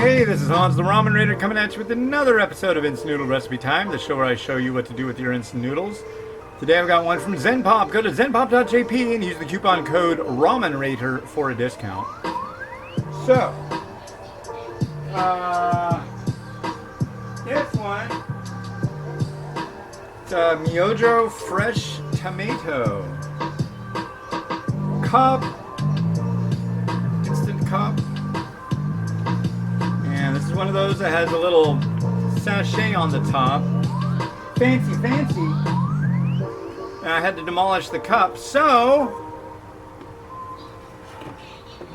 Hey, this is Hans the Ramen Raider coming at you with another episode of Instant Noodle Recipe Time, the show where I show you what to do with your instant noodles. Today I've got one from Zenpop. Go to zenpop.jp and use the coupon code RamenRaider for a discount. So, this one, it's a Myojo fresh tomato cup, instant cup. And this is one of those that has a little sachet on the top. Fancy, fancy. And I had to demolish the cup, so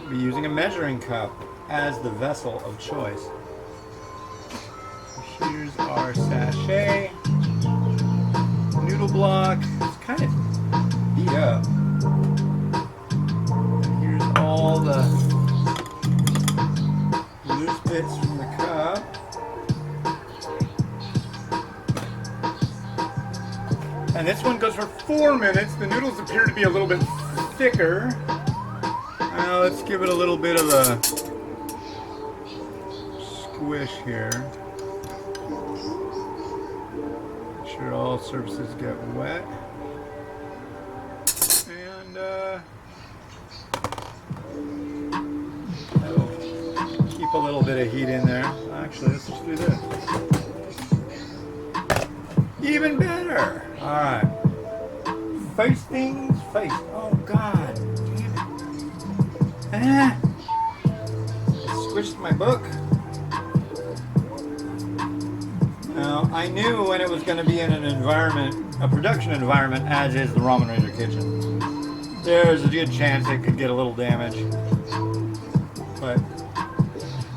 I'll be using a measuring cup as the vessel of choice. Here's our sachet. Noodle block. It's kind of beat up. And here's all the loose bits from the cup. And this one goes for 4 minutes. The noodles appear to be a little bit thicker. Now let's give it a little bit of a squish here. Make sure all surfaces get wet. And that'll keep a little bit of heat in there. Actually, let's just do this. Even better. All right. First things first. Oh God, damn it! Squished my book. Now I knew when it was going to be in an environment, a production environment, as is the Ramen Raider kitchen. There's a good chance it could get a little damaged, but.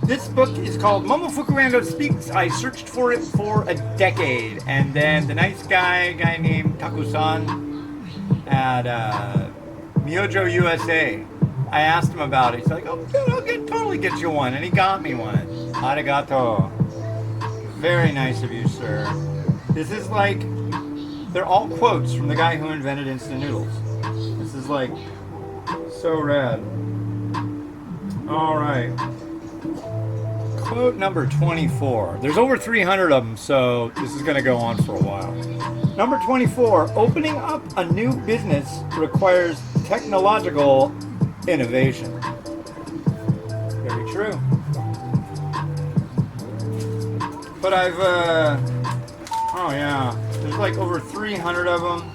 This book is called Momofuku Ando Speaks. I searched for it for a decade, and then the nice guy named Taku-san at Myojo USA, I asked him about it. He's like, "Oh, good, I'll totally get you one," and he got me one. Arigato. Very nice of you, sir. This is like, they're all quotes from the guy who invented instant noodles. This is like so rad. All right. Quote number 24. There's over 300 of them, so this is going to go on for a while. Number 24. Opening up a new business requires technological innovation. Very true. But oh yeah, there's like over 300 of them.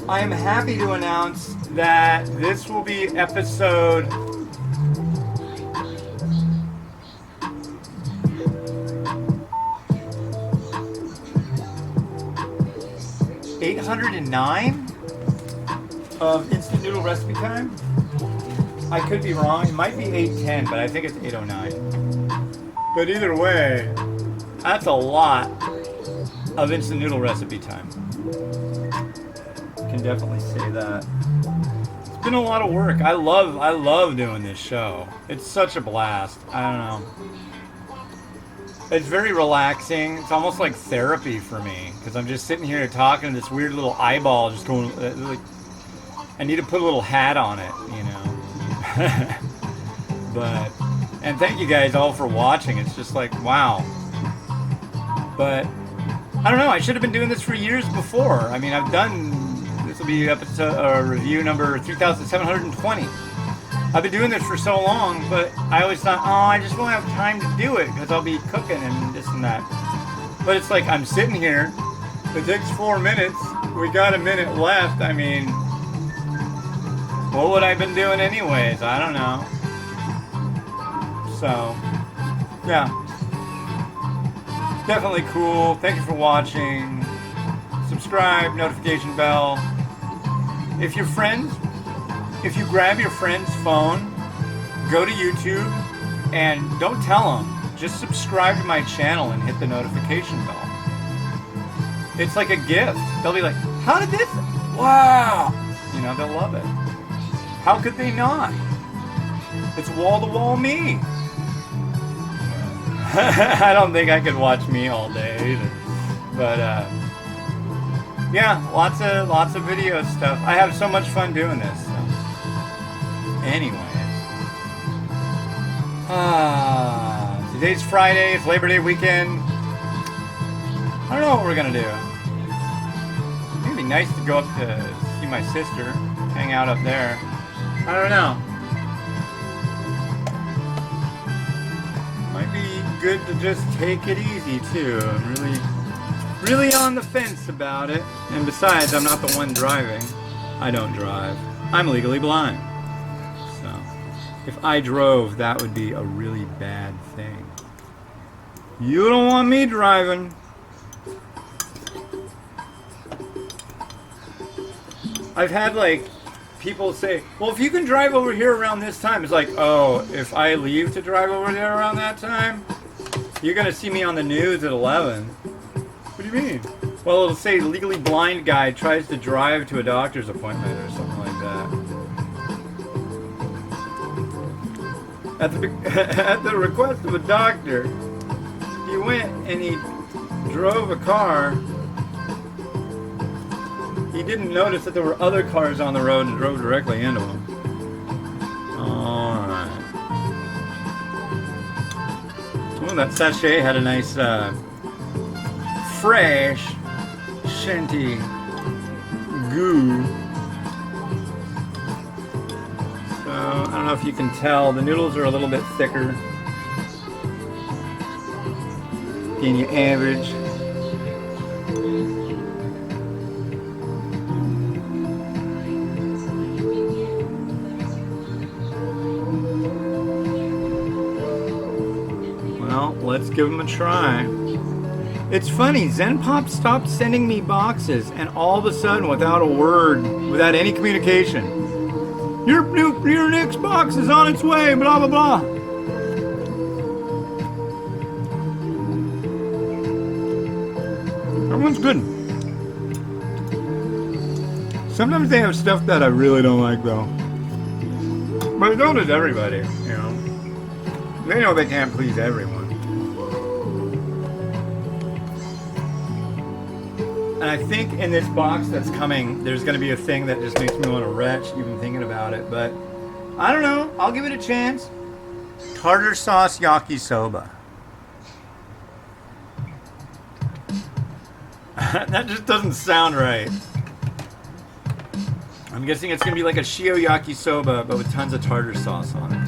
I am happy to announce that this will be episode 809 of Instant Noodle Recipe Time. I could be wrong. It might be 810, but I think it's 809. But either way, that's a lot of Instant Noodle Recipe Time. Can definitely say that. It's been a lot of work. I love doing this show. It's such a blast. I don't know. It's very relaxing. It's almost like therapy for me, because I'm just sitting here talking to this weird little eyeball just going, like, I need to put a little hat on it, you know. But, and thank you guys all for watching. It's just like, wow. But, I don't know, I should have been doing this for years before. I mean, I've done, this will be episode, review number 3720. I've been doing this for so long, but I always thought, oh, I just won't have time to do it because I'll be cooking and this and that. But it's like, I'm sitting here, it takes 4 minutes, we got a minute left. I mean, what would I have been doing anyways? I don't know. So, yeah. Definitely cool. Thank you for watching. Subscribe, notification bell. If you grab your friend's phone, go to YouTube, and don't tell them. Just subscribe to my channel and hit the notification bell. It's like a gift. They'll be like, how did this? Wow! You know, they'll love it. How could they not? It's wall-to-wall me. I don't think I could watch me all day either. But, yeah, lots of video stuff. I have so much fun doing this. So. Anyways, Today's Friday, it's Labor Day weekend. I don't know what we're gonna do. It'd be nice to go up to see my sister, hang out up there. I don't know. Might be good to just take it easy too. I'm really on the fence about it. And besides, I'm not the one driving. I don't drive. I'm legally blind. So, if I drove, that would be a really bad thing. You don't want me driving. I've had like people say, well, if you can drive over here around this time, it's like, oh, if I leave to drive over there around that time, you're gonna see me on the news at 11. What do you mean? Well, it'll say legally blind guy tries to drive to a doctor's appointment or something like that. At the request of a doctor, he went and he drove a car. He didn't notice that there were other cars on the road and drove directly into them. Alright. Oh, that sachet had a nice, fresh, scenty goo. So, I don't know if you can tell, the noodles are a little bit thicker than your average. Well, let's give them a try. It's funny, Zen Pop stopped sending me boxes, and all of a sudden, without a word, without any communication, your next box is on its way, blah, blah, blah. That one's good. Sometimes they have stuff that I really don't like, though. But so does everybody, you know. They know they can't please everyone. And I think in this box that's coming, there's going to be a thing that just makes me want to retch even thinking about it. But I don't know. I'll give it a chance. Tartar sauce yakisoba. That just doesn't sound right. I'm guessing it's going to be like a shio yakisoba, but with tons of tartar sauce on it.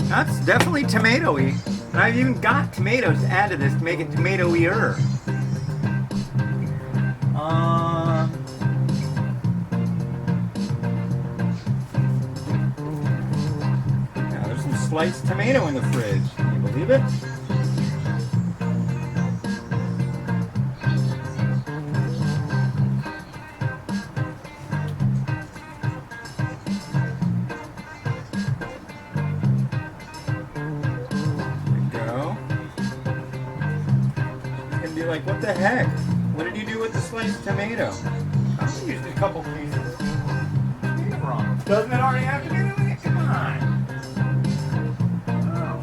That's definitely tomatoey. And I've even got tomatoes to add to this to make it tomatoey-er. Now there's some sliced tomato in the fridge. Can you believe it? Like, what the heck? What did you do with the sliced tomato? I only used a couple pieces. Doesn't it already have to be doing it? Come on. Oh.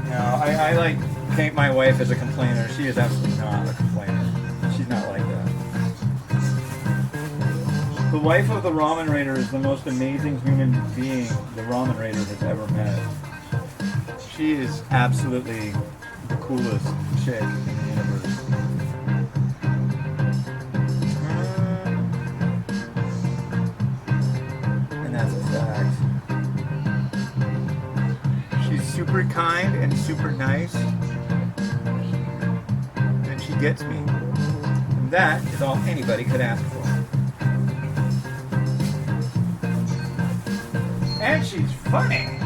No, I like paint my wife as a complainer. She is absolutely not a complainer. She's not like that. The wife of the Ramen Raider is the most amazing human being the Ramen Raider has ever met. She is absolutely the coolest chick in the universe. And that's a fact. She's super kind and super nice. And she gets me. And that is all anybody could ask for. And she's funny.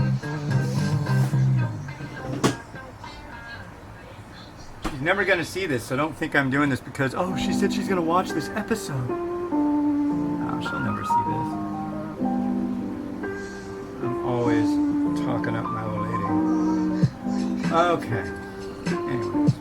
She's never going to see this, so don't think I'm doing this because, oh, she said she's going to watch this episode. No, she'll never see this. I'm always talking up my old lady. Okay. Anyways.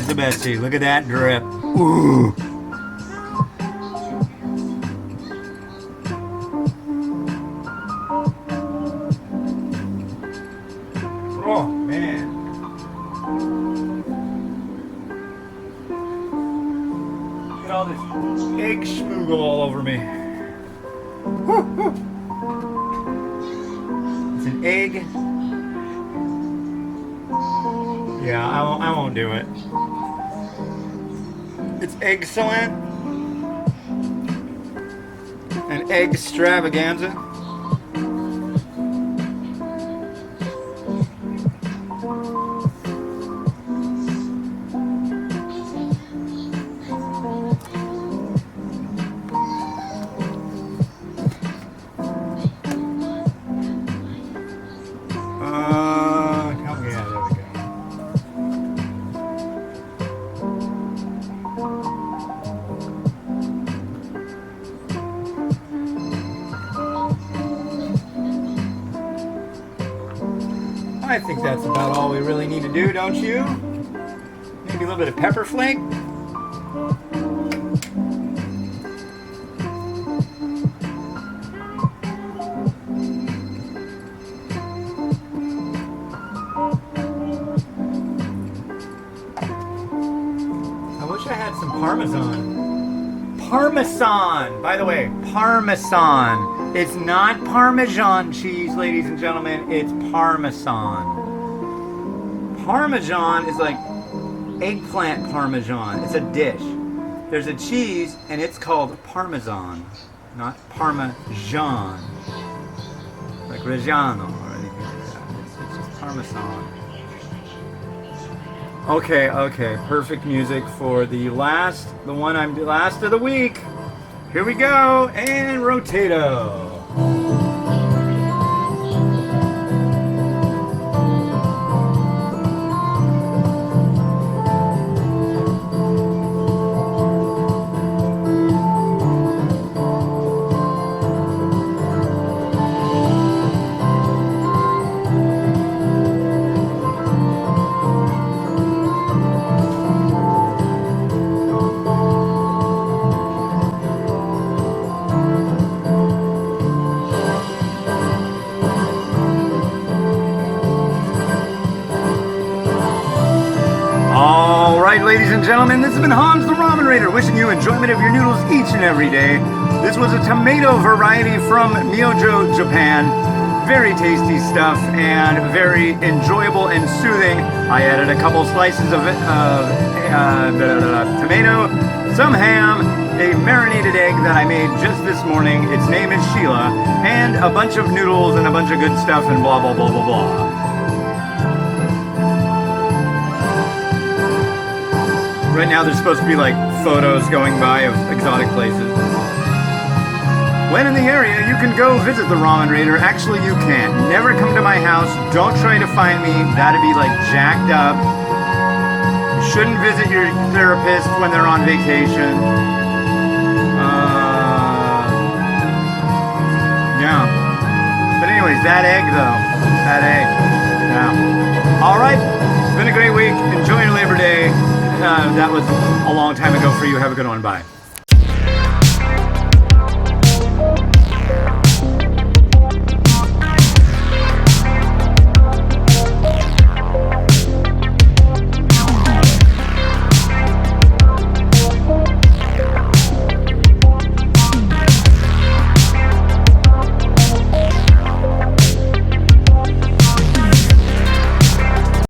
the Betsy. Look at that drip. Ooh. Oh, man. Look at all this egg schmoogle all over me. Woo, woo. It's an egg. Yeah, I won't do it. It's excellent. An egg extravaganza. I think that's about all we really need to do, don't you? Maybe a little bit of pepper flake. I wish I had some Parmesan. Parmesan! By the way, Parmesan. It's not Parmesan cheese, ladies and gentlemen. It's Parmesan. Parmesan is like eggplant Parmesan. It's a dish. There's a cheese, and it's called Parmesan, not Parmesan. Like Reggiano or anything like that. It's just Parmesan. Okay. Perfect music for the last of the week. Here we go, and rotato. Ladies and gentlemen, this has been Hans the Ramen Raider, wishing you enjoyment of your noodles each and every day. This was a tomato variety from Myojo, Japan. Very tasty stuff and very enjoyable and soothing. I added a couple slices of tomato, some ham, a marinated egg that I made just this morning. Its name is Sheila, and a bunch of noodles and a bunch of good stuff and blah, blah, blah, blah, blah. Right now there's supposed to be like photos going by of exotic places. When in the area, you can go visit the Ramen Raider. Actually, you can't. Never come to my house. Don't try to find me. That'd be like jacked up. You shouldn't visit your therapist when they're on vacation. Yeah. But anyways, that egg though. That egg. Yeah. All right. It's been a great week. Enjoy your Labor Day. That was a long time ago for you. Have a good one. Bye.